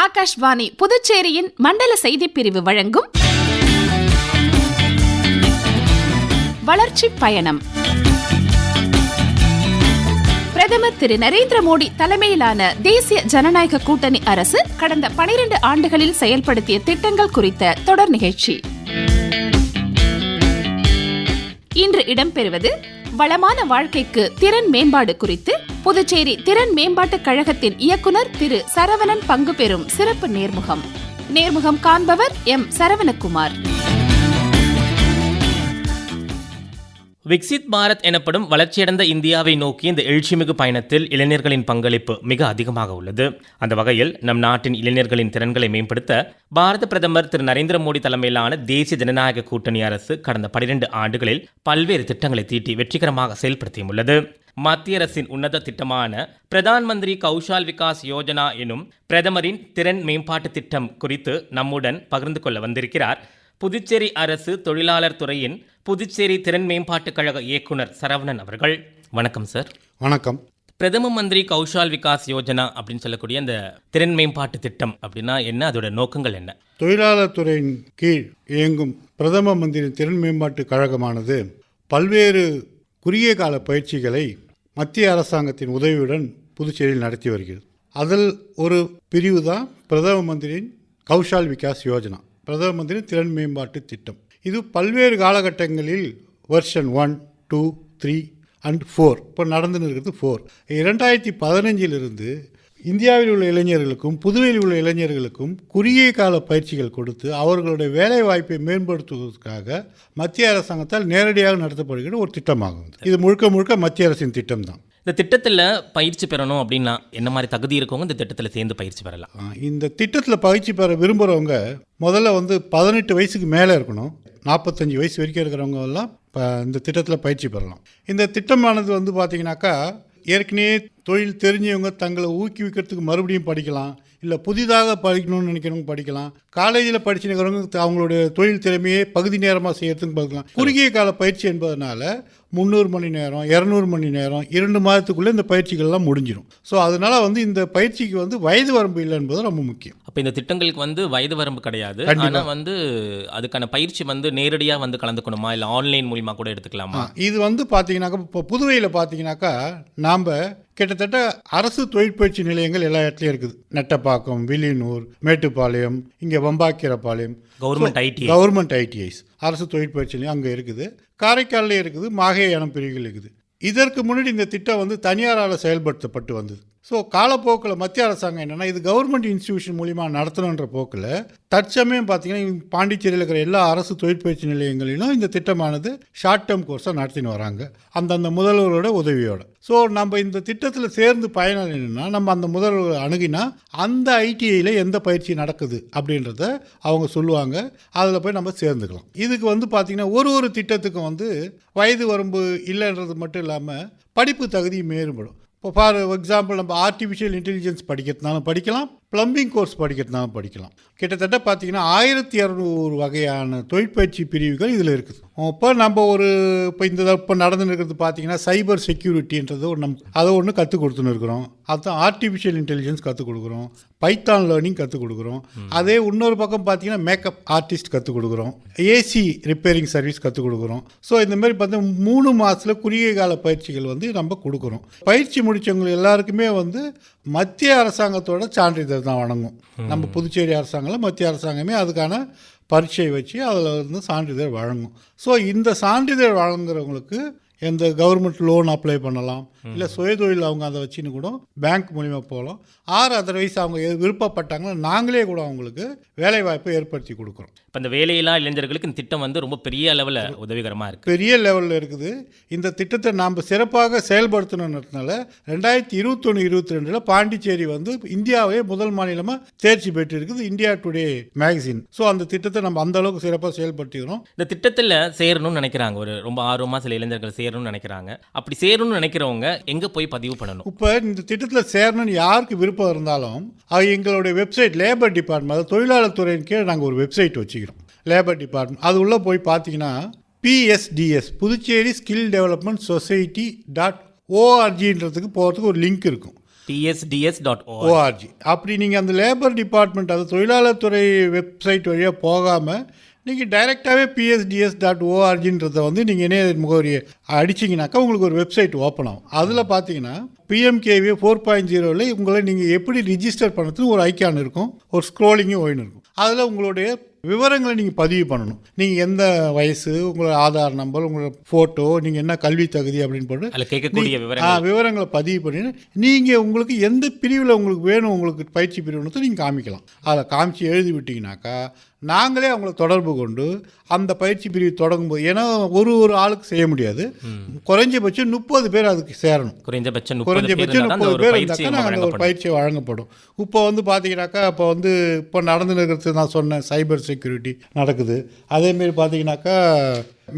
ஆகாஷ்வாணி புதுச்சேரியின் மண்டல செய்திப் பிரிவு வழங்கும் வளர்ச்சி பயணம். பிரதமர் திரு நரேந்திர மோடி தலைமையிலான தேசிய ஜனநாயக கூட்டணி அரசு கடந்த 12 ஆண்டுகளில் செயல்படுத்திய திட்டங்கள் குறித்த தொடர் நிகழ்ச்சி. இன்று இடம்பெறுவது வளமான வாழ்க்கைக்கு திறன் மேம்பாடு குறித்து புதுச்சேரி திறன் மேம்பாட்டுக் கழகத்தின் இயக்குநர் திரு சரவணன் பங்கு பெறும் சிறப்பு நேர்முகம் காண்பவர் எம் சரவணகுமார். விக்சித் பாரத் எனப்படும் வளர்ச்சியடைந்த இந்தியாவை நோக்கி இந்த எழுச்சிமிகு பயணத்தில் இளைஞர்களின் பங்களிப்பு மிக அதிகமாக உள்ளது. அந்த வகையில் நம் நாட்டின் இளைஞர்களின் திறன்களை மேம்படுத்த பாரத பிரதமர் திரு நரேந்திர மோடி தலைமையிலான தேசிய ஜனநாயக கூட்டணி அரசு கடந்த 12 ஆண்டுகளில் பல்வேறு திட்டங்களை தீட்டி வெற்றிகரமாக செயல்படுத்தியுள்ளது. மத்திய அரசின் உன்னத திட்டமான பிரதான் மந்திரி கௌஷல் விகாஸ் யோஜனா எனும் பிரதமரின் திறன் மேம்பாட்டு திட்டம் குறித்து நம்முடன் பகிர்ந்து கொள்ள வந்திருக்கிறார் புதுச்சேரி அரசு தொழிலாளர் துறையின் புதுச்சேரி திறன் மேம்பாட்டுக் கழக இயக்குனர் சரவணன் அவர்கள். வணக்கம் சார். வணக்கம். பிரதம மந்திரி கௌஷல் விகாஸ் யோஜனா அப்படின்னு சொல்லக்கூடிய அந்த திறன் மேம்பாட்டு திட்டம் அப்படின்னா என்ன, அதோட நோக்கங்கள் என்ன? தொழிலாளர் துறையின் கீழ் இயங்கும் பிரதம மந்திரி திறன் மேம்பாட்டுக் கழகமானது பல்வேறு குறுகிய கால பயிற்சிகளை மத்திய அரசாங்கத்தின் உதவியுடன் புதுச்சேரியில் நடத்தி வருகிறது. அதில் ஒரு பிரிவு தான் பிரதம மந்திரியின் கௌஷல் விகாஸ் யோஜனா, பிரதம மந்திரி திறன் மேம்பாட்டு திட்டம். இது பல்வேறு காலகட்டங்களில் வெர்ஷன் 1, 2, 3 and 4 இப்போ நடந்துன்னு இருக்கிறது 4. 2015 இந்தியாவில் உள்ள இளைஞர்களுக்கும் புதுவையில் உள்ள இளைஞர்களுக்கும் குறுகிய கால பயிற்சிகள் கொடுத்து அவர்களுடைய வேலை வாய்ப்பை மேம்படுத்துவதற்காக மத்திய அரசாங்கத்தால் நேரடியாக நடத்தப்படுகிற ஒரு திட்டமாகும். இது முழுக்க மத்திய அரசின் திட்டம் தான். இந்த திட்டத்தில் பயிற்சி பெறணும் அப்படின்னா என்ன மாதிரி தகுதி இருக்கவங்க இந்த திட்டத்தில் சேர்ந்து பயிற்சி பெறலாம்? இந்த திட்டத்தில் பயிற்சி பெற விரும்புகிறவங்க முதல்ல 18 வயசுக்கு மேலே இருக்கணும். 45 வயசு வரைக்கும் இருக்கிறவங்க எல்லாம் இந்த திட்டத்தில் பயிற்சி பெறலாம். இந்த திட்டமானது பார்த்தீங்கன்னாக்கா ஏற்கனவே தொழில் தெரிஞ்சவங்க தங்களை ஊக்குவிக்கிறதுக்கு மறுபடியும் படிக்கலாம், இல்லை புதிதாக படிக்கணும்னு நினைக்கிறவங்க படிக்கலாம், காலேஜில் படிச்சுக்கிறவங்க அவங்களுடைய தொழில் திறமையை பகுதி நேரமாக செய்யறதுக்கு பார்க்கலாம். குறுகிய கால பயிற்சி என்பதனால 300 மணி நேரம் 200 மணி நேரம் 2 மாதத்துக்குள்ளே இந்த பயிற்சிகள்லாம் முடிஞ்சிடும். ஸோ அதனால் இந்த பயிற்சிக்கு வயது வரம்பு இல்லை என்பது ரொம்ப முக்கியம். அப்போ இந்த திட்டங்களுக்கு வயது வரம்பு கிடையாது. ஆனால் அதுக்கான பயிற்சி நேரடியாக கலந்துக்கணுமா, இல்லை ஆன்லைன் மூலிமா கூட எடுத்துக்கலாமா? இது பார்த்தீங்கன்னாக்கா இப்போ புதுவையில் பார்த்தீங்கன்னாக்கா நாம் கிட்டத்தட்ட அரசு தொழிற்பயிற்சி நிலையங்கள் எல்லா இடத்துலையும் இருக்குது. நெட்டப்பாக்கம், வில்லியனூர், மேட்டுப்பாளையம், இங்கே வம்பாக்கீரப்பாளையம், கவர்மெண்ட் ஐடிஐஸ் அரசு தொழிற்பயிற்சி நிலையம் அங்கே இருக்குது. காரைக்காலில் இருக்குது, மாஹே எனும் பிரிவுகள் இருக்குது. இதற்கு முன்னாடி இந்த திட்டம் தனியாரால் செயல்படுத்தப்பட்டு வந்தது. ஸோ காலப்போக்கில் மத்திய அரசாங்கம் என்னென்னா இது கவர்மெண்ட் இன்ஸ்டிடியூஷன் மூலிமா நடத்தணுன்ற போக்கில் தற்சமயம் பார்த்தீங்கன்னா பாண்டிச்சேரியில் இருக்கிற எல்லா அரசு தொழிற்பயிற்சி நிலையங்களிலும் இந்த திட்டமானது ஷார்ட் டேர்ம் கோர்ஸாக நடத்தின்னு வராங்க அந்தந்த முதல்வரோட உதவியோடு. ஸோ நம்ம இந்த திட்டத்தில் சேர்ந்து பயணம் என்னென்னா நம்ம அந்த முதல்வர் அணுகினா அந்த ஐடிஐயில் எந்த பயிற்சி நடக்குது அப்படின்றத அவங்க சொல்லுவாங்க. அதில் போய் நம்ம சேர்ந்துக்கலாம். இதுக்கு பார்த்தீங்கன்னா ஒரு திட்டத்துக்கும் வயது வரம்பு இல்லைன்றது மட்டும் இல்லாமல் படிப்பு தகுதி மேம்படும். இப்போ ஃபார் எக்ஸாம்பிள் நம்ம ஆர்டிஃபிஷியல் இன்டெலிஜென்ஸ் படிக்கிறதுனாலும் படிக்கலாம், ப்ளம்பிங் கோர்ஸ் படிக்கிறதுனாலும் படிக்கலாம். கிட்டத்தட்ட பார்த்தீங்கன்னா 1200 வகையான தொழிற்பயிற்சி பிரிவுகள் இதில் இருக்குது. இப்போ நம்ம இப்போ நடந்துன்னு இருக்கிறது பார்த்தீங்கன்னா சைபர் செக்யூரிட்டின்றது அதை ஒன்று கற்றுக் கொடுத்துன்னு இருக்கிறோம். அதுதான் ஆர்டிஃபிஷியல் இன்டெலிஜென்ஸ் கற்றுக் கொடுக்குறோம், பைத்தான் லேர்னிங் கற்றுக் கொடுக்குறோம். அதே இன்னொரு பக்கம் பார்த்தீங்கன்னா மேக்கப் ஆர்டிஸ்ட் கற்றுக் கொடுக்குறோம், ஏசி ரிப்பேரிங் சர்வீஸ் கற்றுக் கொடுக்குறோம். ஸோ இந்த மாதிரி பார்த்தீங்கன்னா 3 மாதத்தில் குறுகிய கால பயிற்சிகள் நம்ம கொடுக்குறோம். பயிற்சி முடித்தவங்க எல்லாருக்குமே மத்திய அரசாங்கத்தோட சான்றிதழ் தான் வழங்கும். நம்ம புதுச்சேரி அரசாங்கம் மத்திய அரசாங்கமே அதுக்கான பரீட்சை வச்சு அதில் சான்றிதழ் வழங்கும். ஸோ இந்த சான்றிதழ் வழங்குறவங்களுக்கு எந்த கவர்மெண்ட் லோன் அப்ளை பண்ணலாம், இல்லை சுயதொழில் அவங்க அதை வச்சுன்னு கூட பேங்க் மூலிமா போகலாம். அதர்வைஸ் அவங்க விருப்பப்பட்டாங்கன்னா நாங்களே கூட அவங்களுக்கு வேலை வாய்ப்பை ஏற்படுத்தி கொடுக்குறோம். இப்போ இந்த வேலையில்லா இளைஞர்களுக்கு இந்த திட்டம் ரொம்ப பெரிய லெவலில் உதவிகரமாக இருக்குது, பெரிய லெவலில் இருக்குது. இந்த திட்டத்தை நாம் சிறப்பாக செயல்படுத்தணுன்றதுனால 2021-22 பாண்டிச்சேரி இந்தியாவே முதல் மாநிலமாக தேர்ச்சி பெற்று இருக்குது இந்தியா டுடே மேகசின். ஸோ அந்த திட்டத்தை நம்ம அந்த அளவுக்கு சிறப்பாக செயல்படுத்திக்கிறோம். இந்த திட்டத்தில் சேரணும்னு நினைக்கிறாங்க, ரொம்ப ஆர்வமாக சில இளைஞர்கள் சேரணும்னு நினைக்கிறாங்க. அப்படி சேரணும்னு நினைக்கிறவங்க எங்கே போய் பதிவு பண்ணணும்? இப்போ இந்த திட்டத்தில் சேரணும்னு யாருக்கு விருப்பம் இருந்தாலும் எங்களுடைய வெப்சைட் லேபர் டிபார்ட்மெண்ட், அதாவது தொழிலாளர் துறையின் கீழே நாங்கள் ஒரு வெப்சைட் வச்சுக்கிறோம், லேபர் டிபார்ட்மெண்ட். அது உள்ளே போய் பார்த்தீங்கன்னா PSDS Puducherry skill development society .orgன்றதுக்கு போகிறதுக்கு ஒரு லிங்க் இருக்கும். psds.org. ஓஆர்ஜி. அப்படி நீங்கள் அந்த லேபர் டிபார்ட்மெண்ட், அது தொழிலாளர் துறை வெப்சைட் வழியாக போகாமல் நீங்கள் டைரெக்டாகவே psds.orgன்றதை வந்து நீங்கள் இணைய முகவரியை அடிச்சிங்கனாக்கா உங்களுக்கு ஒரு வெப்சைட் ஓப்பன் ஆகும். அதில் பார்த்தீங்கன்னா PMKVY 4.0ல் உங்களை நீங்கள் எப்படி ரிஜிஸ்டர் பண்ணுறதுக்கு ஒரு ஐக்கான் இருக்கும், ஒரு ஸ்க்ரோலிங்கும் ஓயின் இருக்கும். அதில் உங்களுடைய விவரங்களை நீங்கள் பதிவு பண்ணணும். நீங்கள் எந்த வயசு, உங்களோட ஆதார் நம்பர், உங்களோட ஃபோட்டோ, நீங்கள் என்ன கல்வி தகுதி அப்படின்னு போட்டு அதில் கேட்கக்கூடிய விவரங்களை பதிவு பண்ணி நீங்கள் உங்களுக்கு எந்த பிரிவில் உங்களுக்கு வேணும், உங்களுக்கு பயிற்சி பிரிவுன்னு நீங்கள் காமிக்கலாம். அதில் காமிச்சு எழுதி விட்டிங்கனாக்கா நாங்களே அவங்கள தொடர்பு கொண்டு அந்த பயிற்சி பிரிவு தொடங்கும்போது, ஏன்னா ஒரு ஆளுக்கு செய்ய முடியாது, குறைஞ்சபட்சம் 30 பேர் அதுக்கு சேரணும். குறைஞ்சபட்சம் 30 பேர் இருந்தாக்கா நாங்கள் அந்த ஒரு பயிற்சியை வழங்கப்படும். இப்போ வந்து பார்த்தீங்கன்னாக்கா இப்போ நடந்து இருக்கிறது நான் சொன்னேன், சைபர் செக்யூரிட்டி நடக்குது. அதேமாரி பார்த்தீங்கன்னாக்கா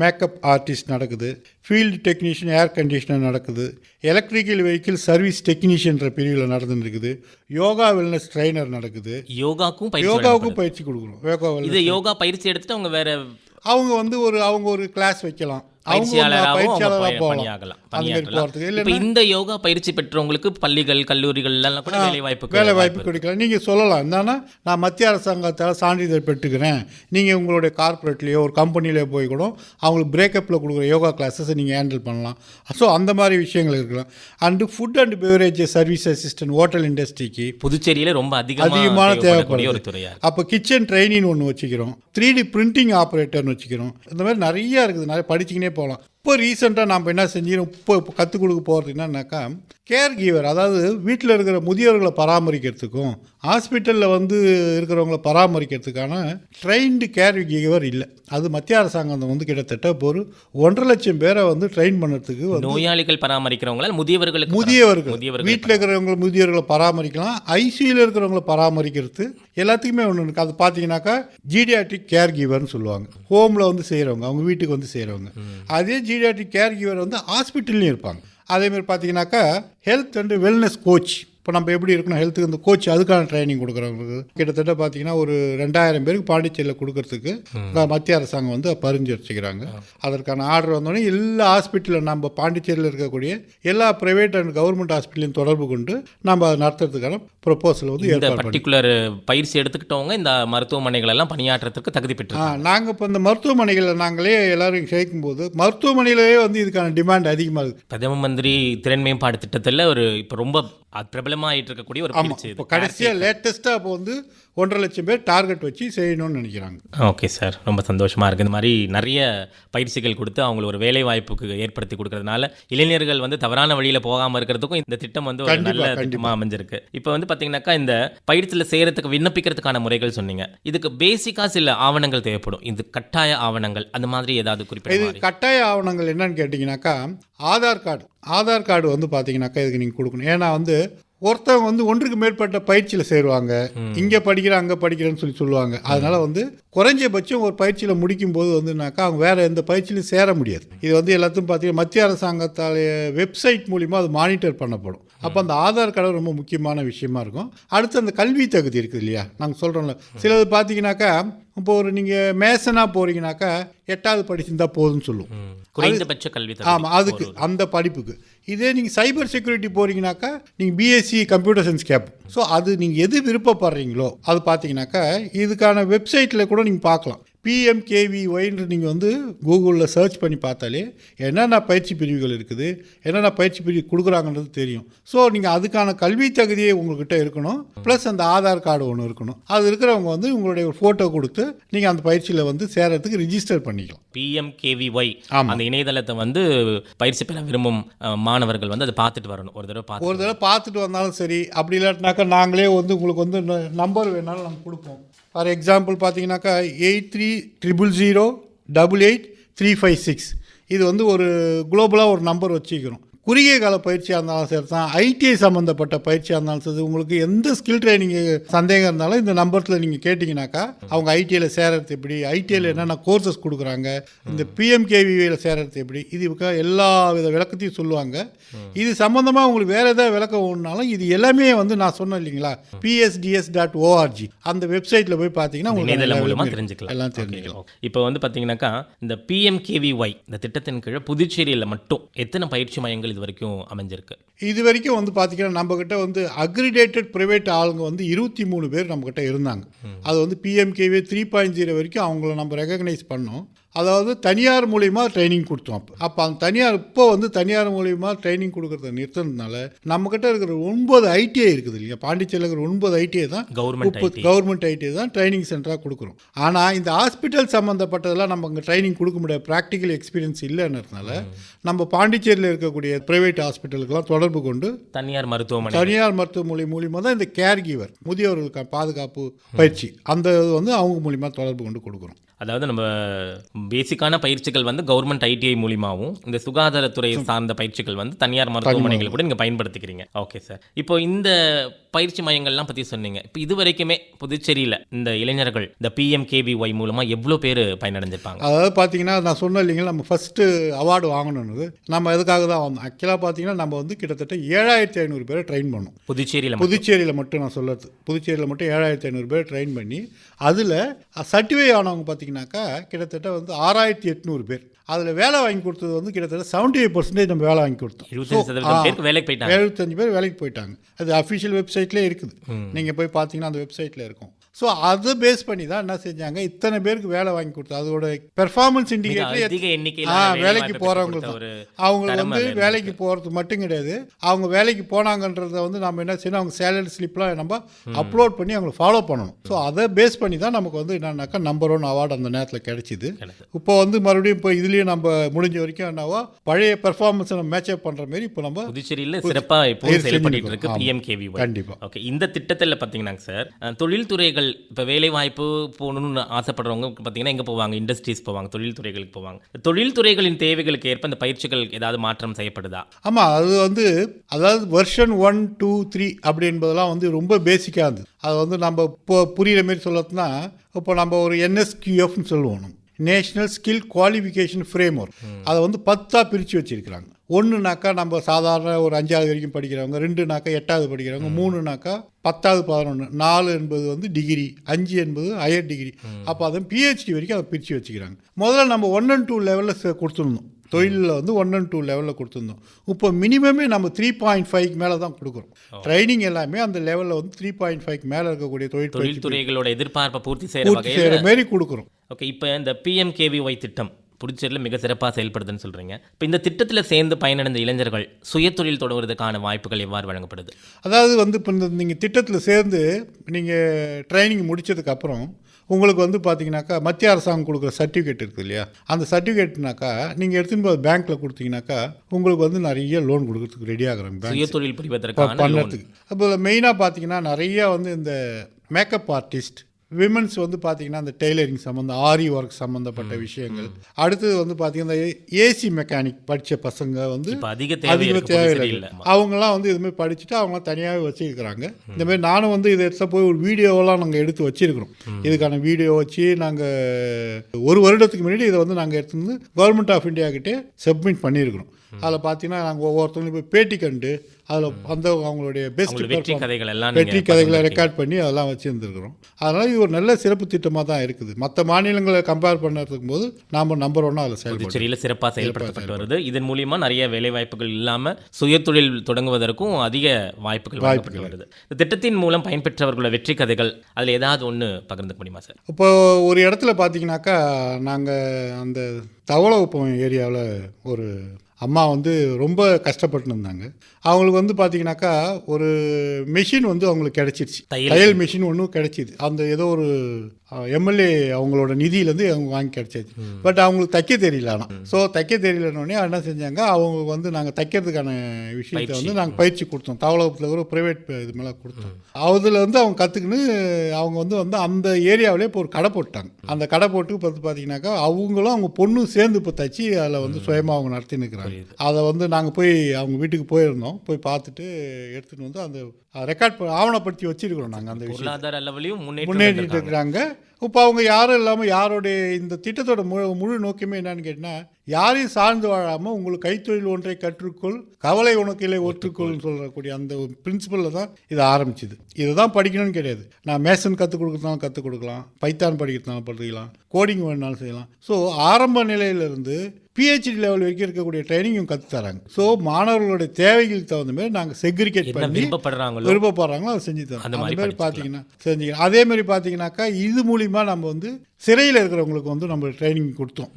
மேக்கப் ஆர்டிஸ்ட் நடக்குது, ஃபீல்டு டெக்னீஷியன், ஏர் கண்டிஷனர் நடக்குது, எலக்ட்ரிக்கல் வெஹிக்கிள் சர்வீஸ் டெக்னீஷியன்ற பிரிவில் நடந்துருக்குது, யோகா வெல்னஸ் ட்ரைனர் நடக்குது. யோகாவுக்கும் பயிற்சி கொடுக்கணும். இது யோகா பயிற்சி எடுத்துட்டு அவங்க வேற அவங்க ஒரு கிளாஸ் வைக்கலாம், பயிற்சியாளராக போகலாம். இந்த யோகா பயிற்சி பெற்றவங்களுக்கு பள்ளிகள், கல்லூரிகள் கூட வேலை வாய்ப்பு கொடுக்கலாம். நீங்கள் சொல்லலாம், என்னன்னா நான் மத்திய அரசாங்கத்தால் சான்றிதழ் பெற்றுக்கிறேன், நீங்கள் உங்களுடைய கார்பரேட்லேயோ ஒரு கம்பெனிலேயோ போய் கூட அவங்களுக்கு பிரேக்கப்பில் கொடுக்குற யோகா கிளாஸஸ் நீங்கள் ஹேண்டில் பண்ணலாம். ஸோ அந்த மாதிரி விஷயங்கள் இருக்கலாம். And food and beverage service assistant hotel இண்டஸ்ட்ரிக்கு புதுச்சேரியில் ரொம்ப அதிகமான தேவைப்படக்கூடிய ஒரு துறையா. அப்போ கிச்சன் ட்ரைனிங் ஒன்று வச்சுக்கிறோம், 3D பிரிண்டிங் ஆப்ரேட்டர்னு வச்சுக்கிறோம். இந்த மாதிரி நிறையா இருக்குது, நிறைய படிச்சிக்கினே போகலாம். இப்போ ரீசெண்டாக நம்ம என்ன செஞ்சிடும், இப்போ கற்றுக் கொடுக்க போகிறது என்னன்னாக்கா கேர் கிவர், அதாவது வீட்டில் இருக்கிற முதியோர்களை பராமரிக்கிறதுக்கும் ஹாஸ்பிட்டலில் இருக்கிறவங்கள பராமரிக்கிறதுக்கான ட்ரெயின்டு கேர் கிவர் இல்லை. அது மத்திய அரசாங்கம் கிட்டத்தட்ட ஒரு 1.5 லட்சம் பேரை ட்ரெயின் பண்ணுறதுக்கு நோயாளிகள் பராமரிக்கிறவங்கள முதியவர்கள் வீட்டில் இருக்கிறவங்க முதியோர்களை பராமரிக்கலாம், ஐசியூவில் இருக்கிறவங்கள பராமரிக்கிறது எல்லாத்துக்குமே ஒன்று இருக்குது. அது பார்த்தீங்கன்னாக்கா ஜீடியாட்ரிக் கேர் கிவர்னு சொல்லுவாங்க. ஹோமில் செய்கிறவங்க, அவங்க வீட்டுக்கு செய்கிறவங்க. அதே ஜீடியாட்ரிக் கேர் கிவர் ஹாஸ்பிட்டல்லையும் இருப்பாங்க. அதேமாதிரி பார்த்தீங்கன்னாக்கா ஹெல்த் அண்ட் வெல்னஸ் கோச். இப்போ நம்ம எப்படி இருக்கணும் ஹெல்த்துக்கு அந்த கோச், அதுக்கான ட்ரைனிங் கொடுக்குறவங்களுக்கு கிட்டத்தட்ட பார்த்தீங்கன்னா ஒரு 2000 பேருக்கு பாண்டிச்சேரியில் கொடுக்கறதுக்கு மத்திய அரசாங்கம் பரிந்துரைச்சிக்கிறாங்க. அதற்கான ஆர்டர் வந்தோடனே எல்லா ஹாஸ்பிட்டலில் நம்ம பாண்டிச்சேரியில் இருக்கக்கூடிய எல்லா ப்ரைவேட் அண்ட் கவர்மெண்ட் ஹாஸ்பிட்டலையும் தொடர்பு கொண்டு நம்ம அதை நடத்துறதுக்கான ப்ரொபோசல் பர்டிகுலர் பயிற்சி எடுத்துக்கிட்டவங்க இந்த மருத்துவமனைகள் எல்லாம் பணியாற்றுறதுக்கு தகுதி பெற்று நாங்கள் இப்போ இந்த மருத்துவமனைகளில் நாங்களே எல்லாரும் சேர்க்கும்போது மருத்துவமனையிலே இதுக்கான டிமாண்ட் அதிகமாக இருக்குது. பிரதம மந்திரி திறன் மேம்பாடு திட்டத்தில் இப்போ ரொம்ப பிரபலமாயிட்டு இருக்கக்கூடிய ஒரு பயிற்சி. இப்போ கடைசியாக லேட்டஸ்ட்டாக இப்போ 1.5 லட்சம் பேர் டார்கெட் வச்சு செய்யணும்னு நினைக்கிறாங்க. ஓகே சார், ரொம்ப சந்தோஷமாக இருக்குது. இந்த மாதிரி நிறைய பயிற்சிகள் கொடுத்து அவங்களுக்கு ஒரு வேலை வாய்ப்புக்கு ஏற்படுத்தி கொடுக்கறதுனால இளைஞர்கள் தவறான வழியில் போகாமல் இருக்கிறதுக்கும் இந்த திட்டம் ஒரு நல்ல திட்டமாக அமைஞ்சிருக்கு. இப்போ பார்த்தீங்கன்னாக்கா இந்த பயிற்சியில் செய்கிறதுக்கு விண்ணப்பிக்கிறதுக்கான முறைகள் சொன்னீங்க. இதுக்கு பேசிக்காக சில ஆவணங்கள் தேவைப்படும். இது கட்டாய ஆவணங்கள் அந்த மாதிரி ஏதாவது குறிப்பிட்ட? இது கட்டாய ஆவணங்கள் என்னன்னு கேட்டிங்கனாக்கா ஆதார் கார்டு பார்த்தீங்கன்னாக்கா இதுக்கு நீங்கள் கொடுக்கணும். ஏன்னா ஒருத்தவங்க ஒன்றுக்கு மேற்பட்ட பயிற்சியில் சேருவாங்க, இங்கே படிக்கிறேன் அங்கே படிக்கிறேன்னு சொல்லுவாங்க. அதனால குறைஞ்சபட்சம் ஒரு பயிற்சியில் முடிக்கும் போது அவங்க வேற எந்த பயிற்சியிலும் சேர முடியாது. இது எல்லாத்தையும் பார்த்தீங்கன்னா மத்திய அரசாங்கத்தாலேயே வெப்சைட் மூலிமா அது மானிட்டர் பண்ணப்படும். அப்போ அந்த ஆதார் கார்டு ரொம்ப முக்கியமான விஷயமா இருக்கும். அடுத்து அந்த கல்வி தகுதி இருக்குது இல்லையா, நாங்கள் சொல்கிறோம்ல, சிலது பார்த்தீங்கன்னாக்கா இப்போ நீங்கள் மேசனாக போகிறீங்கனாக்கா 8வது படிச்சிருந்தா போதும்னு சொல்லுவோம், குறைந்தபட்ச கல்வி. ஆமாம், அதுக்கு அந்த படிப்புக்கு. இதே நீங்கள் சைபர் செக்யூரிட்டி போகிறீங்கனாக்கா நீங்கள் பிஎஸ்சி கம்ப்யூட்டர் சயின்ஸ் கேட்போம். ஸோ அது நீங்கள் எது விருப்பப்படுறீங்களோ அது பார்த்தீங்கன்னாக்கா இதுக்கான வெப்சைட்டில் கூட நீங்கள் பார்க்கலாம். PMKVYன்னு நீங்கள் கூகுளில் சர்ச் பண்ணி பார்த்தாலே என்னென்ன பயிற்சி பிரிவுகள் இருக்குது, என்னென்ன பயிற்சி பிரிவு கொடுக்குறாங்கன்றது தெரியும். ஸோ நீங்கள் அதுக்கான கல்வி தகுதியே உங்கள்கிட்ட இருக்கணும், ப்ளஸ் அந்த ஆதார் கார்டு ஒன்று இருக்கணும். அது இருக்கிறவங்க உங்களுடைய ஒரு ஃபோட்டோ கொடுத்து நீங்கள் அந்த பயிற்சியில் சேரத்துக்கு ரிஜிஸ்டர் பண்ணிக்கலாம். PMKVY அந்த இணையதளத்தை பயிற்சி பெற விரும்பும் மாணவர்கள் அதை பார்த்துட்டு வரணும். ஒரு தடவை பார்த்துட்டு வந்தாலும் சரி, அப்படி இல்லாட்டினாக்கா நாங்களே உங்களுக்கு நம்பர் வேணாலும் நாங்கள் கொடுப்போம். ஃபார் எக்ஸாம்பிள் பார்த்தீங்கன்னாக்கா 8300888356 இது ஒரு குளோபலாக ஒரு நம்பர் வச்சுக்கிறோம். குறுகிய கால பயிற்சியாக இருந்தாலும் சரி தான், ஐடிஐ சம்மந்தப்பட்ட பயிற்சியாக இருந்தாலும் சரி, உங்களுக்கு எந்த ஸ்கில் ட்ரைனிங்கு சந்தேகம் இருந்தாலும் இந்த நம்பர்ஸில் நீங்கள் கேட்டிங்கனாக்கா அவங்க ஐடிஐயில் சேரறது எப்படி, ஐடிஐயில் என்னென்ன கோர்சஸ் கொடுக்குறாங்க, இந்த PMKVYயில் சேரறது எப்படி, இது எல்லா வித விளக்கத்தையும் சொல்லுவாங்க. இது சம்மந்தமாக உங்களுக்கு வேறு ஏதாவது விளக்கம் ஒன்றாலும் இது எல்லாமே நான் சொன்னேன் இல்லைங்களா, psds.org அந்த வெப்சைட்டில் போய் பார்த்தீங்கன்னா உங்களுக்கு தெரிஞ்சுக்கலாம், எல்லாம் தெரிஞ்சுக்கலாம். இப்போ பார்த்தீங்கன்னாக்கா இந்த PMKVY இந்த திட்டத்தின் கீழே புதுச்சேரியில் மட்டும் எத்தனை பயிற்சி மையங்கள் இது வரைக்கும் அமைஞ்சிருக்கு? இது வரைக்கும் வந்து பார்த்தீங்கன்னா நம்மக்கிட்ட வந்து அக்ரிடேட்டட் ப்ரைவேட் ஆளுங்க வந்து 23 பேர் நம்மக்கிட்ட இருந்தாங்க. அது வந்து PMKV 3.0 வரைக்கும் அவங்கள நம்ம ரெகக்னைஸ் பண்ணோம். அதாவது தனியார் மூலிமா ட்ரைனிங் கொடுத்தோம். அப்போ அந்த தனியார் இப்போ வந்து தனியார் மூலிமா ட்ரைனிங் கொடுக்குறத நிறுத்தினதுனால நம்மக்கிட்ட இருக்கிற 9 ITI இருக்குது இல்லையா, பாண்டிச்சேரியில் இருக்கிற 9 ITI தான் கவர்மெண்ட் ITI தான் ட்ரைனிங் சென்டராக கொடுக்குறோம். ஆனால் இந்த ஹாஸ்பிட்டல் சம்மந்தப்பட்டதெல்லாம் நம்ம அங்கே ட்ரைனிங் கொடுக்க முடியாது, ப்ராக்டிக்கல் எக்ஸ்பீரியன்ஸ் இல்லைன்றதுனால நம்ம பாண்டிச்சேரியில் இருக்கக்கூடிய ப்ரைவேட் ஹாஸ்பிட்டலுக்கெல்லாம் தொடர்பு கொண்டு தனியார் மருத்துவமனை மூலிமா தான் இந்த கேர் கிவர் முதியோர்களுக்கு பாதுகாப்பு பயிற்சி அந்த வந்து அவங்க மூலிமா தொடர்பு கொண்டு கொடுக்குறோம். அதாவது நம்ம பேசிக்கான பயிற்சிகள் வந்து கவர்மெண்ட் ITI மூலியமாகவும் இந்த சுகாதாரத்துறை சார்ந்த பயிற்சிகள் வந்து தனியார் மருத்துவமனைகள் கூட நீங்கள் பயன்படுத்திக்கிறீங்க. ஓகே சார், இப்போ இந்த பயிற்சி மையங்கள்லாம் பற்றி சொன்னீங்க. இப்போ இது வரைக்குமே புதுச்சேரியில் இந்த இளைஞர்கள் இந்த PMKVY மூலமாக எவ்வளோ பேர் பயனடைஞ்சிருப்பாங்க? அதாவது பார்த்தீங்கன்னா நான் சொன்ன இல்லைங்களா, நம்ம ஃபஸ்ட்டு அவார்டு வாங்கணுன்னு நம்ம எதுக்காக தான் வந்தோம். ஆக்சுவலாக பார்த்தீங்கன்னா நம்ம வந்து கிட்டத்தட்ட 7500 பேரை ட்ரெயின் பண்ணோம் புதுச்சேரியில் மட்டும். நான் சொல்கிறது புதுச்சேரியில் மட்டும் 7500 பேர் ட்ரெயின் பண்ணி அதில் சர்டிஃபை ஆனவங்க பார்த்தீங்கன்னாக்கா கிட்டத்தட்ட வந்து 6800 பேர். அதில் வேலை வாங்கி கொடுத்தது வந்து கிட்டத்தட்ட 75% நம்ம வேலை வாங்கி கொடுத்தோம். 75 பேர் வேலைக்கு போயிட்டாங்க. அது அஃபிஷியல் வெப்சைட்லேயே இருக்குது, நீங்கள் போய் பார்த்தீங்கன்னா அந்த வெப்சைட்டில் இருக்கும். ஸோ அதை பேஸ் பண்ணி தான் என்ன செஞ்சாங்க, இத்தனை பேருக்கு வேலை வாங்கி கொடுத்தோம். அதோட பெர்ஃபார்மன்ஸ் இண்டிகேட்டர் வேலைக்கு போகிறவங்க தான். அவங்க வந்து வேலைக்கு போகிறது மட்டும் கிடையாது, அவங்க வேலைக்கு போனாங்கன்றதை வந்து நம்ம என்ன செய்யணும், அவங்க சேலரி ஸ்லிப்லாம் நம்ம அப்லோட் பண்ணி அவங்களை ஃபாலோ பண்ணணும். ஸோ அதை பேஸ் பண்ணி தான் நமக்கு வந்து என்னன்னாக்கா நம்பர் 1 அவார்டு அந்த நேரத்தில் கிடைச்சிது. இப்போ வந்து மறுபடியும் இப்போ இதுலேயும் நம்ம முடிஞ்ச வரைக்கும் என்னவோ பழைய பெர்ஃபார்மன்ஸை நம்ம மேட்சப் பண்ணுற மாதிரி இப்போ நம்ம புதுச்சேரியில் சிறப்பாக இப்போ செயல்பட்டு இருக்கு PMKVY. கண்டிப்பாக. ஓகே, இந்த திட்டத்தில் பார்த்தீங்கன்னா சார் தொழில்துறைகள் இப்போ வேலை வாய்ப்பு போகணும்னு ஆசைப்படுறவங்க பார்த்தீங்கன்னா எங்கே போவாங்க? இண்டஸ்ட்ரீஸ் போவாங்க, தொழில்துறைகளுக்கு போவாங்க. தொழில்துறைகளின் தேவைகளுக்கு ஏற்ப இந்த பயிற்சிகள் ஏதாவது மாற்றம் செய்யப்படுதா? ஆமாம், அது வந்து அதாவது வெர்ஷன் 1, 2, 3 அப்படி என்பதெல்லாம் வந்து ரொம்ப பேசிக்காக இருந்தது. அது வந்து நம்ம இப்போ புரிகிற மாரி சொல்லத்துனா இப்போ நம்ம ஒரு NSQFன்னு சொல்லுவோம், national skill qualification frame work. அதை வந்து 10ஆக பிரித்து வச்சுருக்கிறாங்க. 1னாக்கா நம்ம சாதாரண ஒரு 5வது வரைக்கும் படிக்கிறவங்க, 2னாக்கா 8வது படிக்கிறவங்க, 3னாக்கா 10வது 11, 4 என்பது வந்து டிகிரி, 5 என்பது ஹையர் டிகிரி. அப்போ அதை PhD வரைக்கும் அதை பிரித்து வச்சுக்கிறாங்க. முதல்ல நம்ம 1 and 2 லெவலில் கொடுத்துருந்தோம், தொழிலில் வந்து 1 and 2 லெவலில் கொடுத்துருந்தோம். இப்போ மினிமமே நம்ம 3.5க்கு மேலே தான் கொடுக்குறோம். ட்ரைனிங் எல்லாமே அந்த லெவலில் வந்து 3.5க்கு மேலே இருக்கக்கூடிய தொழில்துறைகளோட எதிர்பார்ப்பை பூர்த்தி செய்கிற மாரி கொடுக்குறோம். ஓகே, இப்போ இந்த PMKVY திட்டம் புதுச்சேரியில் மிக சிறப்பாக செயல்படுதுன்னு சொல்கிறீங்க. இப்போ இந்த திட்டத்தில் சேர்ந்து பயனடைந்த இளைஞர்கள் சுயதொழில் தொடங்குவதற்கான வாய்ப்புகள் எவ்வாறு வழங்கப்படுது? அதாவது வந்து இப்போ நீங்கள் திட்டத்தில் சேர்ந்து நீங்கள் ட்ரைனிங் முடித்ததுக்கப்புறம் உங்களுக்கு வந்து பார்த்தீங்கன்னாக்கா மத்திய அரசாங்கம் கொடுக்குற சர்டிஃபிகேட் இருக்குது இல்லையா, அந்த சர்டிஃபிகேட்னாக்கா நீங்கள் எடுத்துன்னு போய் பேங்க்கில் கொடுத்தீங்கன்னாக்கா உங்களுக்கு வந்து நிறைய லோன் கொடுக்குறதுக்கு ரெடி ஆகுறாங்க சுயதொழில் புரிவதற்கான பண்ணுறதுக்கு. அப்போ மெயினாக பார்த்தீங்கன்னா நிறையா வந்து இந்த மேக்கப் ஆர்டிஸ்ட், விமன்ஸ் வந்து பார்த்தீங்கன்னா அந்த டெய்லரிங் சம்மந்தம், ஆரி ஒர்க் சம்மந்தப்பட்ட விஷயங்கள். அடுத்தது வந்து பார்த்தீங்கன்னா AC மெக்கானிக் படித்த பசங்க வந்து அதிக தேவையில்லை, அவங்களாம் வந்து இதுமாதிரி படிச்சுட்டு அவங்க தனியாகவே வச்சுருக்கிறாங்க. இந்தமாதிரி நானும் வந்து இதை எடுத்த போய் ஒரு வீடியோவெல்லாம் நாங்கள் எடுத்து வச்சுருக்கிறோம். இதுக்கான வீடியோ வச்சு நாங்கள் 1 வருடத்துக்கு முன்னாடி இதை வந்து நாங்கள் எடுத்து வந்து கவர்மெண்ட் ஆஃப் இந்தியா கிட்டே சப்மிட் பண்ணியிருக்கிறோம். அதில் பார்த்தீங்கன்னா நாங்கள் ஒவ்வொருத்தவங்களும் போய் பேட்டி கண்டு அதில் அந்த அவங்களுடைய பெஸ்ட் வெற்றி கதைகளை ரெக்கார்ட் பண்ணி அதெல்லாம் வச்சுருந்துருக்குறோம். அதனால் இது ஒரு நல்ல சிறப்பு திட்டமாக தான் இருக்குது. மற்ற மாநிலங்களை கம்பேர் பண்ணுறதுக்கு போது நாம் நம்பர் 1 அதில் புதுச்சேரியில் சிறப்பாக செயல்படுத்தப்பட்டு வருது. இதன் மூலியமாக நிறைய வேலை வாய்ப்புகள் இல்லாமல் சுயதொழில் தொடங்குவதற்கும் அதிக வாய்ப்புகள் வருது. இந்த திட்டத்தின் மூலம் பயன்பெற்றவர்களோட வெற்றி கதைகள் அதில் ஏதாவது ஒன்று பகிர்ந்துக்க முடியுமா சார்? இப்போ ஒரு இடத்துல பார்த்தீங்கன்னாக்கா நாங்கள் அந்த தவளகுப்பம் ஏரியாவில் ஒரு அம்மா வந்து ரொம்ப கஷ்டப்பட்டு இருந்தாங்க. அவங்களுக்கு வந்து பார்த்தீங்கன்னாக்கா ஒரு மெஷின் வந்து அவங்களுக்கு கிடச்சிருச்சு, தையல் மிஷின் ஒன்றும் கிடச்சிது. அந்த ஏதோ ஒரு MLA அவங்களோட நிதியிலேருந்து அவங்க வாங்கி கிடச்சிச்சு. பட் அவங்களுக்கு தைக்க தெரியல. ஆனால் ஸோ தைக்க தெரியலன்னொடனே என்ன செஞ்சாங்க, அவங்க வந்து நாங்கள் தைக்கிறதுக்கான விஷயத்தை வந்து நாங்கள் பயிற்சி கொடுத்தோம். தவளகுப்பத்தில் ஒரு ப்ரைவேட் இது மேலே கொடுத்தோம். அதில் வந்து அவங்க கற்றுக்குன்னு அவங்க வந்து அந்த ஏரியாவிலே இப்போ ஒரு கடை போட்டாங்க. அந்த கடை போட்டு பார்த்தீங்கன்னாக்கா அவங்களும் அவங்க பொண்ணும் சேர்ந்து இப்போ தைச்சி அதில் வந்து சுயமாக அவங்க நடத்தின்னு இருக்கிறாங்க. அதை வந்து நாங்கள் போய் அவங்க வீட்டுக்கு போயிருந்தோம், போய் பார்த்துட்டு எடுத்துகிட்டு வந்து அந்த ரெக்கார்ட் ஆவணப்படுத்தி வச்சிருக்கிறோம். நாங்கள் அந்த விஷயம் முன்னேறிட்டு இருக்கிறாங்க. இப்போ அவங்க யாரும் இல்லாமல் யாரோடைய இந்த திட்டத்தோட முழு நோக்கமே என்னன்னு கேட்டால் யாரையும் சார்ந்து வாழாமல் உங்களுக்கு கைத்தொழில் ஒன்றை கற்றுக்கொள், கவலை உனக்கு இல்லை ஒற்றுக்கொள்னு சொல்லக்கூடிய அந்த பிரின்சிபலில் தான் இது ஆரம்பிச்சுது. இதை தான் படிக்கணும்னு கிடையாது. நான் மேசன் கற்றுக் கொடுக்குறதுனாலும் கற்றுக் கொடுக்கலாம், பைத்தான் படிக்கிறதுனாலும் படிக்கலாம், கோடிங் வேணுனாலும் செய்யலாம். ஸோ ஆரம்ப நிலையிலிருந்து PhD லெவல் வரைக்கும் இருக்கக்கூடிய ட்ரைனிங்கும் கற்று தராங்க. ஸோ மாணவர்களுடைய தேவைகளுக்கு தகுந்த மாதிரி நாங்கள் செக்ரிகேட் பண்ணி விருப்பப்படுறாங்களோ அதை செஞ்சு தரோம். அந்த மாதிரி பார்த்தீங்கன்னா செஞ்சுக்கலாம். அதே மாதிரி பார்த்தீங்கன்னாக்கா இது மூலிமா நம்ம வந்து சிறையில் இருக்கிறவங்களுக்கு வந்து நம்ம ட்ரைனிங் கொடுத்தோம்.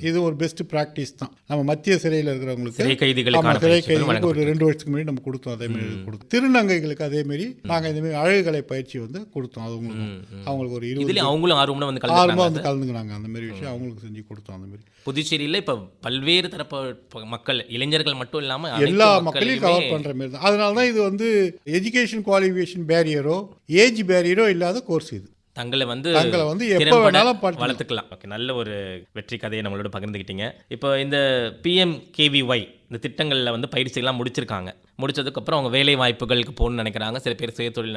இது ஒரு பெஸ்ட் ப்ராக்டிஸ் தான். நம்ம மத்திய சிறையில் இருக்கிறவங்களுக்கு சிறை கைதிகளுக்கு ஒரு 2 வருஷத்துக்கு முன்னாடி நம்ம கொடுத்தோம். அதே மாதிரி கொடுத்தோம். திருநங்கைகளுக்கு அதே மாதிரி நாங்கள் இந்த மாதிரி அழகுகலை பயிற்சி வந்து கொடுத்தோம். அவங்களுக்கு ஒரு 20 அவங்களும் ஆர்வமாக வந்து கலந்துக்கினாங்க. அந்த மாதிரி விஷயம் அவங்களுக்கு செஞ்சு கொடுத்தோம். அந்த மாதிரி புதுச்சேரியில் இப்போ பல்வேறு தரப்பு மக்கள், இளைஞர்கள் மட்டும் இல்லாமல் எல்லா மக்களையும் கவர் பண்ணுற மாதிரி தான். அதனால தான் இது வந்து எஜுகேஷன் குவாலிஃபிகேஷன் பேரியரோ ஏஜ் பேரியரோ இல்லாத கோர்ஸ். இது தங்களை வந்து எப்போ வேணாலும் வளர்த்துக்கலாம். ஓகே, நல்ல ஒரு வெற்றி கதையை நம்மளோட பகிர்ந்துக்கிட்டீங்க. இப்போ இந்த PMKVY இந்த திட்டங்களில் வந்து பயிற்சிகள்லாம் முடிச்சிருக்காங்க. முடிச்சதுக்கப்புறம் அவங்க வேலை வாய்ப்புகளுக்கு போகணும்னு நினைக்கிறாங்க. சில பேர் சுயதொழில்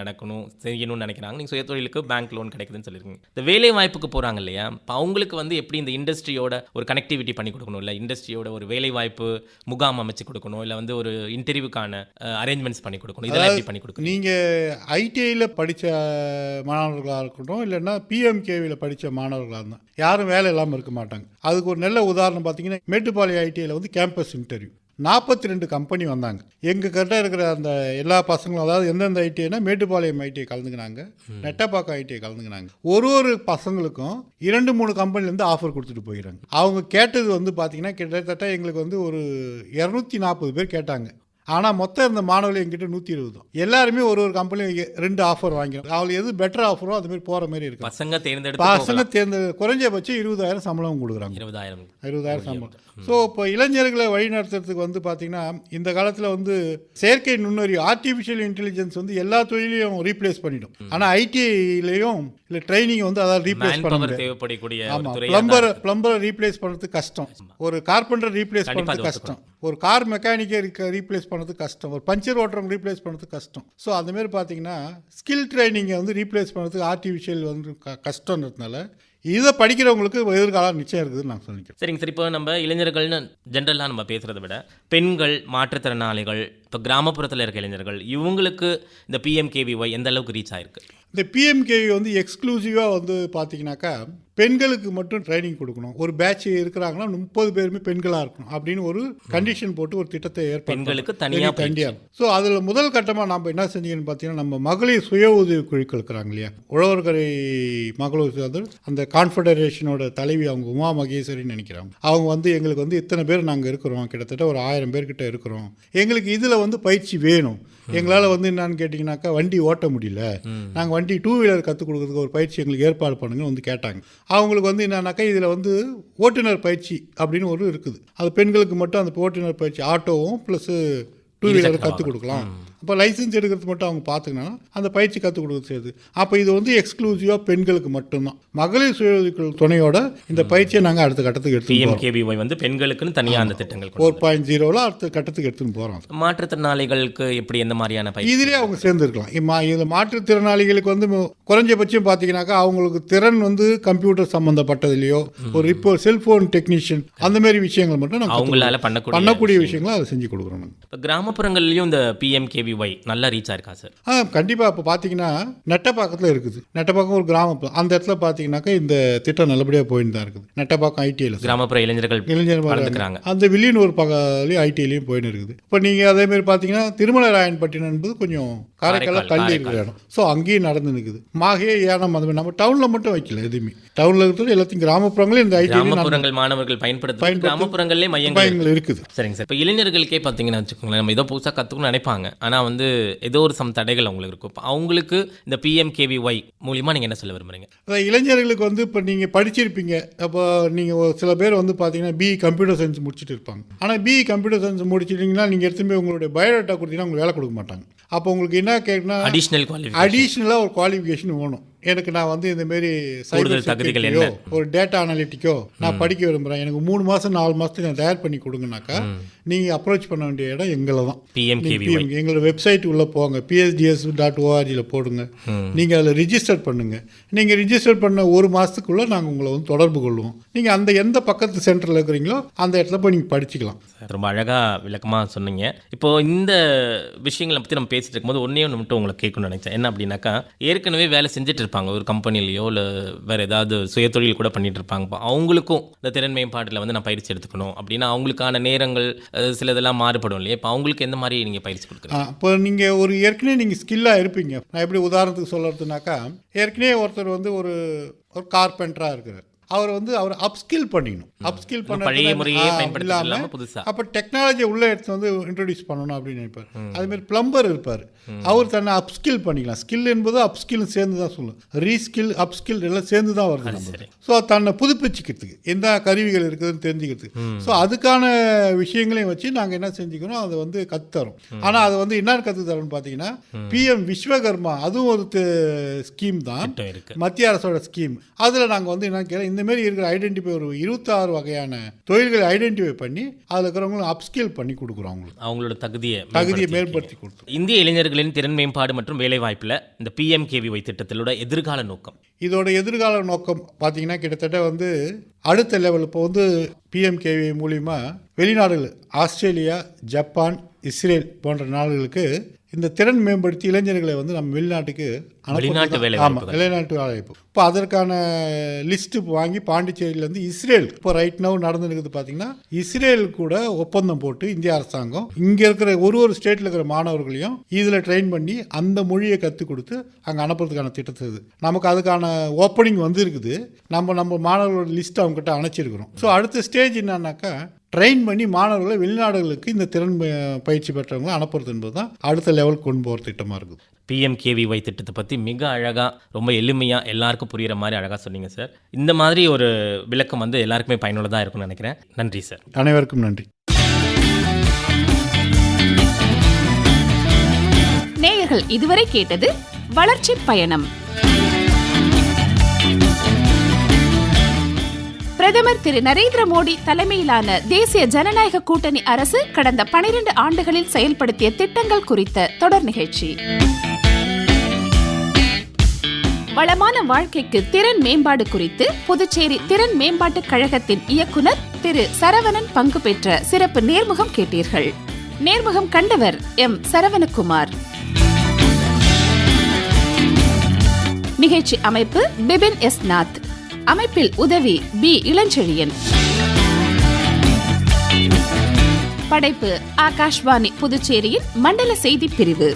செய்யணும்னு நினைக்கிறாங்க. நீங்கள் சுயதொழிலுக்கு பேங்க் லோன் கிடைக்குதுன்னு சொல்லியிருக்கீங்க. இந்த வேலை வாய்ப்புக்கு போகிறாங்க இல்லையா, இப்போ அவங்களுக்கு வந்து எப்படி இந்த இண்டஸ்ட்ரியோட ஒரு கனெக்டிவிட்டி பண்ணி கொடுக்கணும், இல்லை இண்டஸ்ட்ரியோட ஒரு வேலை வாய்ப்பு முகாம் அமைச்சு கொடுக்கணும், இல்லை வந்து ஒரு இன்டர்வியூக்கான அரேஞ்ச்மெண்ட்ஸ் பண்ணி கொடுக்கணும், இதெல்லாம் எப்படி பண்ணி கொடுக்கணும்? நீங்கள் ITIயில் படித்த மாணவர்களாக இருக்கட்டும், இல்லைன்னா PMKVயில் படித்த மாணவர்களாக இருந்தால் யாரும் வேலை இல்லாமல் இருக்க மாட்டாங்க. அதுக்கு ஒரு நல்ல உதாரணம் பார்த்தீங்கன்னா மேட்டுப்பாளையம் ITIயில் வந்து கேம்பஸ் இன்டர்வியூ 42 கம்பெனி வந்தாங்க. எங்கள் கிட்ட இருக்கிற அந்த எல்லா பசங்களும், அதாவது எந்தெந்த ITIனா மேட்டுப்பாளையம் ITI கலந்துக்கினாங்க, நெட்டப்பாக்கம் ITI கலந்துக்கினாங்க. ஒரு பசங்களுக்கும் 2-3 கம்பெனிலேருந்து ஆஃபர் கொடுத்துட்டு போயிடுறாங்க. அவங்க கேட்டது வந்து பார்த்தீங்கன்னா கிட்டத்தட்ட எங்களுக்கு வந்து ஒரு 240 பேர் கேட்டாங்க. ஆனால் மொத்தம் இருந்த மாணவர்கள் எங்கிட்ட 120 தான். எல்லாருமே ஒரு கம்பெனியும் 2 ஆஃபர் வாங்கிடும். அவங்களுக்கு எது பெட்டர் ஆஃபரோ அது மாதிரி போகிற மாதிரி இருக்கு. பசங்க தேர்ந்தெடுத்து குறைஞ்சபட்சம் 20,000 சம்பளம் கொடுக்குறாங்க. 20,000 சம்பளம். ஸோ இப்போ இளைஞர்களை வழிநடத்துறதுக்கு வந்து பார்த்தீங்கன்னா இந்த காலத்தில் வந்து செயற்கை நுண்ணறிவு ஆர்டிஃபிஷியல் இன்டெலிஜென்ஸ் வந்து எல்லா தொழிலையும் ரீப்ளேஸ் பண்ணிடும். ஆனால் ITIலையும் இல்லை ட்ரைனிங் வந்து அதாவது ரீப்ளேஸ் பண்ண முடியாது. ஆமாம், பிளம்பரை ரீப்ளேஸ் பண்ணுறது கஷ்டம், ஒரு கார்பெண்டர் ரீப்ளேஸ் பண்ணுறது கஷ்டம், ஒரு கார் மெக்கானிக்கை ரீப்ளேஸ் பண்ணுறது கஷ்டம், ஒரு பஞ்சர் ஓட்டுறவங்க ரீப்ளேஸ் பண்ணுறது கஷ்டம். ஸோ அந்தமாரி பார்த்தீங்கன்னா ஸ்கில் ட்ரைனிங்கை வந்து ரீப்ளேஸ் பண்ணுறதுக்கு ஆர்டிஃபிஷியல் வந்து கஷ்டன்றதுனால இதை படிக்கிறவங்களுக்கு எதிர்காலம் நிச்சயம் இருக்குதுன்னு நான் சொல்லிக்கிறேன். சரிங்க சார். இப்போ நம்ம இளைஞர்கள்னு ஜென்ரலாக நம்ம பேசுகிறத விட பெண்கள், மாற்றுத்திறனாளிகள், இப்போ கிராமப்புறத்தில் இருக்க இளைஞர்கள், இவங்களுக்கு இந்த PMKVY எந்த அளவுக்கு ரீச் ஆயிருக்கு? இந்த PMKVY வந்து எக்ஸ்க்ளூசிவாக வந்து பார்த்தீங்கன்னாக்கா பெண்களுக்கு மட்டும் ட்ரைனிங் கொடுக்கணும். ஒரு பேட்ச் இருக்கிறாங்கன்னா 30 பேருமே பெண்களாக இருக்கணும் அப்படின்னு ஒரு கண்டிஷன் போட்டு ஒரு திட்டத்தை பெண்களுக்கு தனியாக. ஸோ அதில் முதல் கட்டமாக நம்ம என்ன செஞ்சீங்கன்னு பார்த்தீங்கன்னா, நம்ம மகளிர் சுய உதவி குழுக்கள் இருக்கிறாங்க இல்லையா, உழவர்கரை மகளிர் அந்த கான்ஃபெடரேஷனோட தலைவி அவங்க உமா மகேஸ்வரின்னு நினைக்கிறாங்க. அவங்க வந்து எங்களுக்கு வந்து இத்தனை பேர் நாங்கள் இருக்கிறோம், கிட்டத்தட்ட ஒரு 1000 பேர்கிட்ட இருக்கிறோம், எங்களுக்கு இதில் வந்து பயிற்சி வேணும். எங்களால் வந்து என்னன்னு கேட்டிங்கனாக்கா வண்டி ஓட்ட முடியல, நாங்கள் வண்டி 2 வீலர் கற்றுக் கொடுக்குறதுக்கு ஒரு பயிற்சி எங்களுக்கு ஏற்பாடு பண்ணுங்கன்னு வந்து கேட்டாங்க. அவங்களுக்கு வந்து என்னன்னாக்கா இதில் வந்து ஓட்டுநர் பயிற்சி அப்படின்னு ஒரு இருக்குது. அது பெண்களுக்கு மட்டும் அந்த ஓட்டுநர் பயிற்சி ஆட்டோவும் ப்ளஸ் 2 வீலர் கற்றுக் கொடுக்கலாம். அப்போ லைசன்ஸ் எடுக்கிறது மட்டும் அவங்க பார்த்துக்கனா அந்த பயிற்சி கற்றுக் கொடுக்குறது செய்யுது. அப்போ இது வந்து எக்ஸ்க்ளூசிவாக பெண்களுக்கு மட்டும்தான். மகளிர் சுய உதவிக்குழு துணையோட இந்த பயிற்சியை நாங்கள் அடுத்த கட்டத்துக்கு PMKVY வந்து பெண்களுக்குன்னு தனியாக அந்த திட்டங்கள் 4.0 அடுத்த கட்டத்துக்கு எடுத்துன்னு போகிறோம். மாற்றுத்திறனாளிகளுக்கு எப்படி எந்த மாதிரியான இதிலே அவங்க சேர்ந்துருக்கலாம். இதில் மாற்றுத்திறனாளிகளுக்கு வந்து குறைஞ்சபட்சம் பார்த்தீங்கன்னாக்கா அவங்களுக்கு திறன் வந்து கம்ப்யூட்டர் சம்மந்தப்பட்டதுலையோ ஒரு இப்போ செல்ஃபோன் டெக்னீஷியன் அந்த மாதிரி விஷயங்கள் மட்டும் அவங்களால பண்ணக்கூடிய விஷயங்களை அதை செஞ்சு கொடுக்குறோம். இப்போ கிராமப்புறங்கள்லையும் இந்த PMKVY நல்லா ரீச் ஆயிருக்கா சார்? கண்டிப்பாக. இப்போ பார்த்தீங்கன்னா நெட்டப்பாக்கத்தில் இருக்குது. நெட்டப்பாக்கம் ஒரு கிராமம். அந்த இடத்துல பார்த்தீங்கன்னாக்கா இந்த திட்டம் நல்லபடியாக போயிட்டு தான் இருக்குது. நெட்டப்பாக்கம் ITIயில் கிராமப்புற இளைஞர்கள் அந்த வில்லியனூர் பக்கத்துலேயும் ITIலையும் போயின்னு இருக்குது. இப்போ நீங்கள் அதேமாதிரி பார்த்தீங்கன்னா திருமலராயன்பட்டினம் என்பது கொஞ்சம் காரைக்காலில் தள்ளி இருக்கிற இடம். ஸோ அங்கேயும் நடந்து நிற்குது. மாகே ஏனம் அந்த மாதிரி நம்ம டவுனில் மட்டும் வைக்கல. எதுவுமே டவுனில் இருக்கிறது எல்லாத்தையும் கிராமப்புறங்களையும் இந்த ITI மாணவர்கள் பயன்படுத்த கிராமப்புறங்களே மையங்கள் இருக்குது. சரிங்க சார். இப்போ இளைஞர்களுக்கே பார்த்தீங்கன்னா வச்சுக்கோங்களேன், நம்ம ஏதோ புதுசாக கற்றுக்கணும்னு நினைப்பாங்க, ஆனால் வந்து ஏதோ ஒரு தடைகள் அவங்களுக்கு இருக்கும். இப்போ அவங்களுக்கு இந்த PMKVY மூலிமா நீங்கள் என்ன சொல்ல விரும்புறீங்க? இளைஞர்களுக்கு வந்து இப்போ நீங்கள் படிச்சிருப்பீங்க. அப்போ நீங்கள் சில பேர் வந்து பார்த்தீங்கன்னா BE கம்ப்யூட்டர் சயின்ஸ் முடிச்சுட்டு இருப்பாங்க. ஆனால் BE கம்ப்யூட்டர் சயின்ஸ் முடிச்சிட்டிங்கன்னா நீங்கள் எடுத்துமே உங்களுடைய பயோடேட்டா கொடுத்தீங்கன்னா உங்களுக்கு வேலை கொடுக்க மாட்டாங்க. அப்போ உங்களுக்கு என்ன கேட்குன்னா அடிஷ்னலாக ஒரு குவாலிஃபிகேஷன் வேணும். எனக்கு நான் வந்து இந்த மாதிரி கூடுதல் தகுதிகள் என்ன? ஒரு டேட்டா அனாலிட்டிக்கோ நான் படிக்க விரும்புகிறேன், எனக்கு 3 மாதம் 4 மாதத்துக்கு நான் தயார் பண்ணி கொடுங்கனாக்கா நீங்கள் அப்ரோச் பண்ண வேண்டிய இடம் எங்களை தான். PMKVY எங்களோட வெப்சைட் உள்ளே போங்க, psds.org போடுங்க, நீங்கள் அதில் ரிஜிஸ்டர் பண்ணுங்கள். நீங்கள் ரிஜிஸ்டர் பண்ண 1 மாதத்துக்குள்ளே நாங்கள் உங்களை வந்து தொடர்பு கொள்வோம். நீங்கள் அந்த எந்த பக்கத்து சென்டரில் இருக்கிறீங்களோ அந்த இடத்துல போய் நீங்கள் படிச்சுக்கலாம். ரொம்ப அழகாக விளக்கமாக சொன்னீங்க. இப்போ இந்த விஷயங்களை பற்றி நம்ம பேசிட்டு இருக்கும்போது ஒன்றே ஒன்று மட்டும் உங்களை கேட்கணும்னு நினைச்சேன். என்ன அப்படின்னாக்கா, ஏற்கனவே வேலை செஞ்சுட்டு இருப்பாங்க ஒரு கம்பெனிலையோ இல்லை வேறு ஏதாவது சுயதொழில் கூட பண்ணிட்டு இருப்பாங்க. அவங்களுக்கும் இந்த திறன் மேம்பாட்டில் வந்து நான் பயிற்சி எடுத்துக்கணும் அப்படின்னா அவங்களுக்கான நேரங்கள் சில இதெல்லாம் மாறுபடும் இல்லையா? இப்போ அவங்களுக்கு எந்த மாதிரி நீங்கள் பயிற்சி கொடுக்குறீங்க? இப்போ நீங்கள் ஒரு ஏற்கனவே நீங்கள் ஸ்கில்லாக இருப்பீங்க. நான் எப்படி உதாரணத்துக்கு சொல்கிறதுனாக்கா, ஏற்கனவே ஒருத்தர் வந்து ஒரு கார்பெண்டராக இருக்கிறார். அவர் வந்து அவர் அப்ஸ்கில் பண்ணிக்கணும். அப்ஸ்கில் பண்ண பழைய முறையே பயன்படுத்தாம புதுசா அப்போ டெக்னாலஜியை உள்ளே எடுத்து வந்து இன்ட்ரோடியூஸ் பண்ணணும் அப்படின்னு நினைப்பார். அதுமாதிரி பிளம்பர் இருப்பார், அவர் தன்னை அப்ஸ்கில் பண்ணிக்கலாம். ஸ்கில் என்பது அப்ஸ்கில் சேர்ந்து தான் சொல்லணும். ரீஸ்கில் அப்ஸ்கில் எல்லாம் சேர்ந்து தான் வருது. ஸோ தன்னை புதுப்பிச்சுக்கிறதுக்கு எந்த கருவிகள் இருக்குதுன்னு தெரிஞ்சுக்கிறதுக்கு. ஸோ அதுக்கான விஷயங்களையும் வச்சு நாங்கள் என்ன செஞ்சுக்கணும், அதை வந்து கற்றுத்தரோம். ஆனால் அதை வந்து என்னன்னு கற்றுத்தரோம்னு பார்த்தீங்கன்னா, PM விஸ்வகர்மா அதுவும் ஒரு ஸ்கீம் தான், மத்திய அரசோட ஸ்கீம். அதில் நாங்கள் வந்து என்ன கேட்குறோம், இந்த மாதிரி இருக்கிற ஐடென்டிஃபை ஒரு 26 வகையான தொழில்களை ஐடென்டிஃபை பண்ணி அதில் இருக்கிறவங்களும் அப்ஸ்கில் பண்ணி கொடுக்குறோம். அவங்களோட தகுதியை மேம்படுத்தி கொடுத்து. இந்திய இளைஞர்களின் திறன் மேம்பாடு மற்றும் வேலைவாய்ப்பில் இந்த PMKVY திட்டத்திலோட எதிர்கால நோக்கம், இதோட எதிர்கால நோக்கம் பார்த்தீங்கன்னா கிட்டத்தட்ட வந்து அடுத்த லெவல். இப்போ வந்து PMKVY மூலிமா வெளிநாடுகள் ஆஸ்திரேலியா, ஜப்பான், இஸ்ரேல் போன்ற நாடுகளுக்கு இந்த திறன் மேம்படுத்தி இளைஞர்களை வந்து நம்ம வெளிநாட்டுக்கு வெளிநாட்டு வேலைவாய்ப்பு. இப்போ அதற்கான லிஸ்ட்டு வாங்கி பாண்டிச்சேரியிலேருந்து இஸ்ரேல் இப்போ ரைட் நவ் நடந்துருக்குது. பார்த்தீங்கன்னா இஸ்ரேல் கூட ஒப்பந்தம் போட்டு இந்திய அரசாங்கம் இங்கே இருக்கிற ஒரு ஸ்டேட்டில் இருக்கிற மாணவர்களையும் இதில் ட்ரெயின் பண்ணி அந்த மொழியை கற்றுக் கொடுத்து அங்கே அனுப்புறதுக்கான திட்டத்தை நமக்கு அதுக்கான ஓப்பனிங் வந்து இருக்குது. நம்ம மாணவர்களோட லிஸ்ட் அவங்ககிட்ட அணைச்சிருக்கிறோம். ஸோ அடுத்த ஸ்டேஜ் என்னன்னாக்கா, ட்ரெயின் பண்ணி மாணவர்களை வெளிநாடுகளுக்கு இந்த திறன் பயிற்சி பெற்றவங்களை அனுப்புறது என்பது தான் அடுத்த லெவல் கொண்டு போகிற திட்டமாக இருக்குது. PMKVY திட்டத்தை பற்றி மிக அழகாக, ரொம்ப எளிமையாக எல்லாருக்கும் புரிகிற மாதிரி அழகாக சொன்னீங்க சார். இந்த மாதிரி ஒரு விளக்கம் வந்து எல்லாருக்குமே பயனுள்ளதாக இருக்கும்னு நினைக்கிறேன். நன்றி சார். அனைவருக்கும் நன்றி. நேயர்கள் இதுவரை கேட்டது வளர்ச்சி பயணம். பிரதமர் திரு நரேந்திர மோடி தலைமையிலான தேசிய ஜனநாயக கூட்டணி அரசு கடந்த 12 ஆண்டுகளில் செயல்படுத்திய திட்டங்கள் குறித்த தொடர் நிகழ்ச்சி. வளமான வாழ்க்கைக்கு திறன் மேம்பாடு குறித்து புதுச்சேரி திறன் மேம்பாட்டு கழகத்தின் இயக்குனர் திரு சரவணன் பங்கு பெற்ற சிறப்பு நேர்முகம் கேட்டீர்கள். நேர்முகம் கண்டவர் M. சரவணகுமார். நிகழ்ச்சி அமைப்பு பிபின் S. நாத். அமைப்பில் உதவி B. இளஞ்செழியன். படைப்பு ஆகாஷ்வாணி புதுச்சேரியின் மண்டல செய்தி பிரிவு.